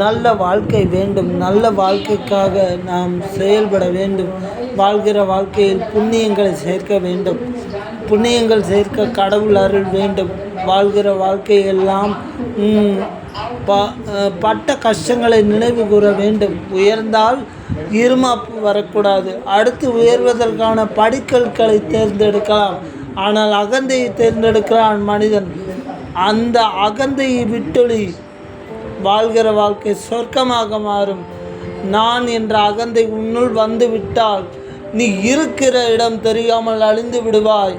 நல்ல வாழ்க்கை வேண்டும். நல்ல வாழ்க்கைக்காக நாம் செயல்பட வேண்டும். வாழ்கிற வாழ்க்கையில் புண்ணியங்களை சேர்க்க வேண்டும். புண்ணியங்கள் சேர்க்க கடவுள் அருள் வேண்டும். வாழ்கிற வாழ்க்கையெல்லாம் பட்ட கஷ்டங்களை நினைவு கூற வேண்டும். உயர்ந்தால் இருமாப்பு வரக்கூடாது. அடுத்து உயர்வதற்கான படிக்கற்களை தேர்ந்தெடுக்கலாம். ஆனால் அகந்தையை தேர்ந்தெடுக்கிறான் மனிதன். அந்த அகந்தையை விட்டொழி. வாழ்கிற வாழ்க்கை சொர்க்கமாக மாறும். நான் என்ற அகந்தை உன்னுள் வந்து விட்டால் நீ இருக்கிற இடம் தெரியாமல் அழிந்து விடுவாய்.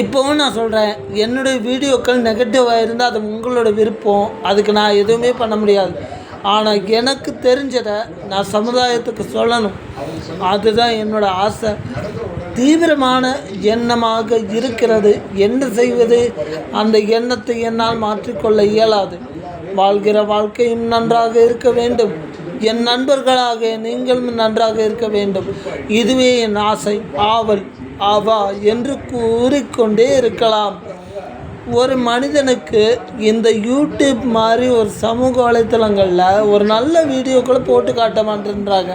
இப்போவும் நான் சொல்கிறேன், என்னுடைய வீடியோக்கள் நெகட்டிவாக இருந்தால் அது உங்களோட விருப்பம். அதுக்கு நான் எதுவுமே பண்ண முடியாது. ஆனால் எனக்கு தெரிஞ்சதை நான் சமுதாயத்துக்கு சொல்லணும். அதுதான் என்னோடய ஆசை. தீவிரமான எண்ணமாக இருக்கிறது. என்ன செய்வது? அந்த எண்ணத்தை என்னால் மாற்றிக்கொள்ள இயலாது. வாழ்கிற வாழ்க்கையும் நன்றாக இருக்க வேண்டும். என் நண்பர்களாக நீங்களும் நன்றாக இருக்க வேண்டும். இதுவே என் ஆசை, ஆவல், ஆவா என்று கூறிக்கொண்டே இருக்கலாம். ஒரு மனிதனுக்கு இந்த யூடியூப் மாதிரி ஒரு சமூக வலைத்தளங்களில் ஒரு நல்ல வீடியோக்களை போட்டு காட்ட மாட்டேன்றாங்க.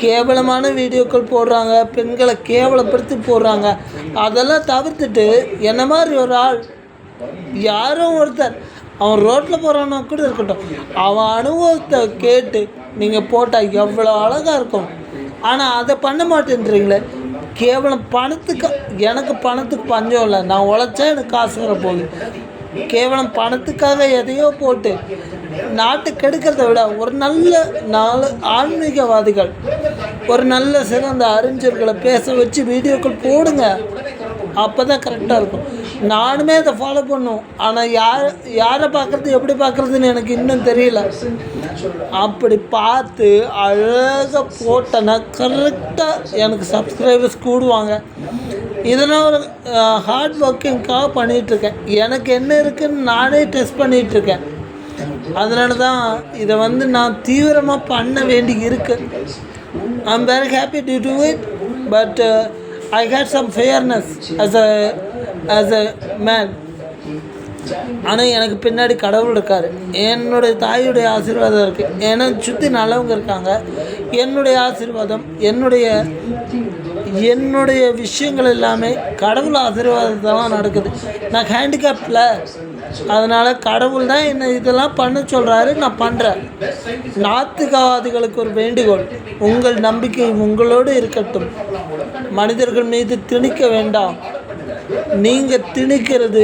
கேவலமான வீடியோக்கள் போடுறாங்க. பெண்களை கேவலப்படுத்தி போடுறாங்க. அதெல்லாம் தவிர்த்துட்டு என்ன மாதிரி ஒரு ஆள், யாரோ ஒருத்தர், அவன் ரோட்டில் போகிறான்னா கூட இருக்கட்டும், அவன் அனுபவத்தை கேட்டு நீங்கள் போட்டால் எவ்வளோ அழகாக இருக்கும். ஆனால் அதை பண்ண மாட்டேன்றீங்களே. கேவலம் பணத்துக்கு, எனக்கு பணத்துக்கு பஞ்சம் இல்லை. நான் உழைச்சா எனக்கு காசு வரப்போகுது. கேவலம் பணத்துக்காக எதையோ போட்டு நாட்டை கெடுக்கிறத விட ஒரு நல்ல 4 ஆன்மீகவாதிகள், ஒரு நல்ல சிறந்த அறிஞர்களை பேச வச்சு வீடியோக்கள் போடுங்க. அப்போ தான் கரெக்டாக இருக்கும். நானுமே அதை ஃபாலோ பண்ணும். ஆனால் யாரை பார்க்குறது, எப்படி பார்க்குறதுன்னு எனக்கு இன்னும் தெரியல. அப்படி பார்த்து அழகாக போட்டேன்னா கரெக்டாக எனக்கு சப்ஸ்கிரைபர்ஸ் கூடுவாங்க. இதெல்லாம் ஒரு ஹார்ட் ஒர்க்கிங்காக பண்ணிகிட்ருக்கேன். எனக்கு என்ன இருக்குதுன்னு நானே டெஸ்ட் பண்ணிகிட்ருக்கேன். அதனால தான் இதை நான் தீவிரமாக பண்ண வேண்டி இருக்குது. I am very happy to do it. But I had some fairness as a man. ஆனால் எனக்கு பின்னாடி கடவுள் இருக்கார். என்னுடைய தாயுடைய ஆசீர்வாதம் இருக்குது. என்னை சுற்றி நல்லவங்க இருக்காங்க. என்னுடைய ஆசீர்வாதம், என்னுடைய விஷயங்கள் எல்லாமே கடவுள் ஆசீர்வாதத்தான் நடக்குது. நான் ஹேண்டிகேப்பில், அதனால் கடவுள் தான் என்னை இதெல்லாம் பண்ண சொல்கிறாரு. நான் பண்ணுறேன். நாத்திகவாதிகளுக்கு ஒரு வேண்டுகோள், உங்கள் நம்பிக்கை உங்களோடு இருக்கட்டும். மனிதர்கள் மீது திணிக்க வேண்டாம். நீங்கள் திணிக்கிறது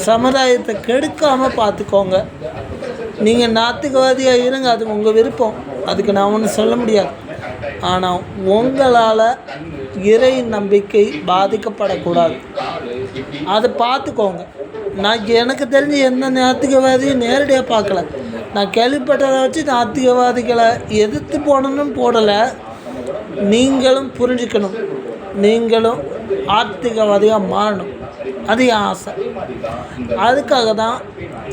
சமுதாயத்தை கெடுக்காமல் பார்த்துக்கோங்க. நீங்கள் நாத்திகவாதியாக இருங்க, அது உங்கள் விருப்பம். அதுக்கு நான் ஒன்றும் சொல்ல முடியாது. ஆனால் உங்களால் இறை நம்பிக்கை பாதிக்கப்படக்கூடாது. அதை பார்த்துக்கோங்க. நான் எனக்கு தெரிஞ்சு எந்த நாத்திகவாதியும் நேரடியாக பார்க்கல. நான் கேள்விப்பட்டதை வச்சு நாத்திகவாதிகளை எதிர்த்து போடணும்னு போடலை. நீங்களும் புரிஞ்சுக்கணும். நீங்களும் ஆத்திகவாதியாக மாறணும். அது என் ஆசை. அதுக்காக தான்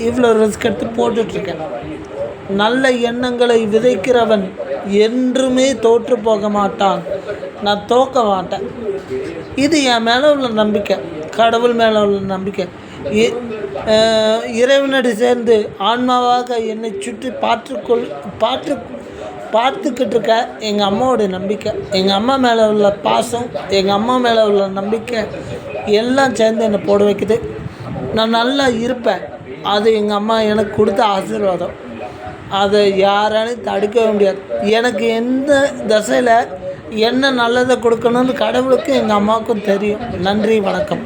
இவ்வளோ ரிஸ்க் எடுத்து போட்டுட்ருக்கேன். நல்ல எண்ணங்களை விதைக்கிறவன் என்றுமே தோற்று போக மாட்டான். நான் தோற்க மாட்டேன். இது என் மேலே உள்ள நம்பிக்கை, கடவுள் மேலே உள்ள நம்பிக்கை. இறைவனடி சேர்ந்து ஆன்மாவாக என்னை சுற்றி பார்த்துக்கிட்டு இருக்க எங்கள் அம்மாவோடைய நம்பிக்கை, எங்கள் அம்மா மேலே உள்ள பாசம், எங்கள் அம்மா மேலே உள்ள நம்பிக்கை எல்லாம் சேர்ந்து என்னை போட வைக்குது. நான் நல்லா இருப்பேன். அது எங்கள் அம்மா எனக்கு கொடுத்த ஆசீர்வாதம். அதை யாராலையும் தடுக்கவே முடியாது. எனக்கு எந்த தசையில் என்ன நல்லதை கொடுக்கணும்னு கடவுளுக்கும் எங்கள் அம்மாவுக்கும் தெரியும். நன்றி, வணக்கம்.